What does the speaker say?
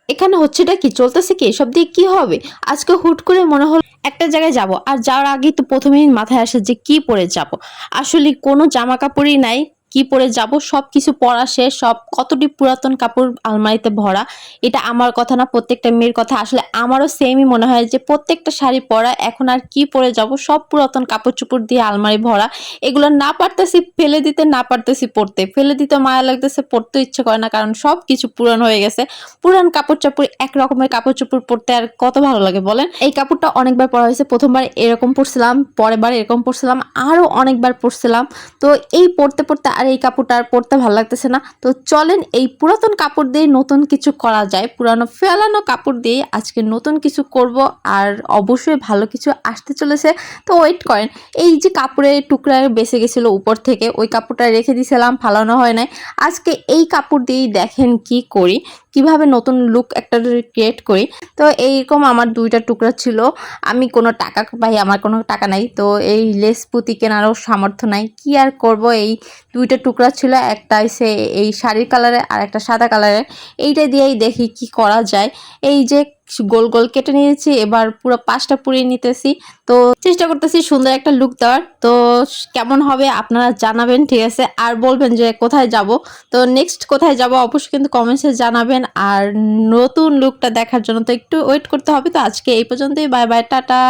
এখানে হচ্ছেটা কি, চলতেছে কি, এসব দিয়ে কি হবে? আজকে হুট করে মনে হলো একটা জায়গায় যাব, আর যাওয়ার আগেই তো প্রথমেই মাথায় আসে যে কি পরে যাব। আসলে কোনো জামা কাপড়ই নাই, কি পরে যাব? সবকিছু পরা শেষ, সব কতটি পুরাতন কাপড় আলমারিতে ভরা। এটা আমার কথা না, প্রত্যেকটা মেয়ের কথা। আসলে আমারও সেমই মনে হয় যে প্রত্যেকটা শাড়ি পরা, এখন আর কি পরে যাব? সব পুরাতন কাপড় চোপড় দিয়ে আলমারি ভরা। এগুলো না পারতেছি ফেলে দিতে, না পারতেছি পরতে। ফেলে দিতে মায়া লাগতেছে, পরতে ইচ্ছে করে না, কারণ সবকিছু পুরান হয়ে গেছে। পুরান কাপড়-চোপড়, এক রকমের কাপড়-চোপড় পরতে আর কত ভালো লাগে বলেন? এই কাপড়টা অনেকবার পরা হয়েছে। ১ম বার এরকম পরছিলাম, পরের বার এরকম পরছিলাম, আরো অনেকবার পরছিলাম। তো এই পরতে আর এই কাপড়টা আর পরতে ভালো লাগতেছে না। তো চলেন এই পুরাতন কাপড় দিয়ে নতুন কিছু করা যায়। পুরানো ফেলানো কাপড় দিয়ে আজকে নতুন কিছু করব, আর অবশ্যই ভালো কিছু আসতে চলেছে। তো ওয়েট করেন। এই যে কাপড়ের টুকরা বেঁচে গেছিল উপর থেকে, ওই কাপড়টা রেখে দিয়েছিলাম, ফালানো হয় নাই। আজকে এই কাপড় দিয়েই দেখেন কি করি, কিভাবে নতুন লুক একটা ক্রিয়েট করি। তো এইরকম আমার ২টা টুকরা ছিল। আমি কোনো টাকা ভাই, আমার কোনো টাকা নাই। তো এই লেস পুঁতি কেনারও সামর্থ্য নাই। কি আর করব, এই ২টা টুকরা ছিল। একটা হইছে এই শাড়ির কালারের আর একটা সাদা কালারের। এইটা দিয়েই দেখি কি করা যায়। এই যে গোল, গোল কেটে নিয়েছি। এবার পুরো ৫টা পুড়িয়ে নিতেছি। তো চেষ্টা করতেছি সুন্দর একটা লুক দেওয়ার। তো কেমন হবে আপনারা জানাবেন, ঠিক আছে? আর বলবেন যে কোথায় যাব। তো নেক্সট কোথায় যাব অবশ্যই কিন্তু কমেন্টসে জানাবেন। আর নতুন লুকটা দেখার জন্য তো একটু ওয়েট করতে হবে। তো আজকে এই পর্যন্তই। Bye bye, tata.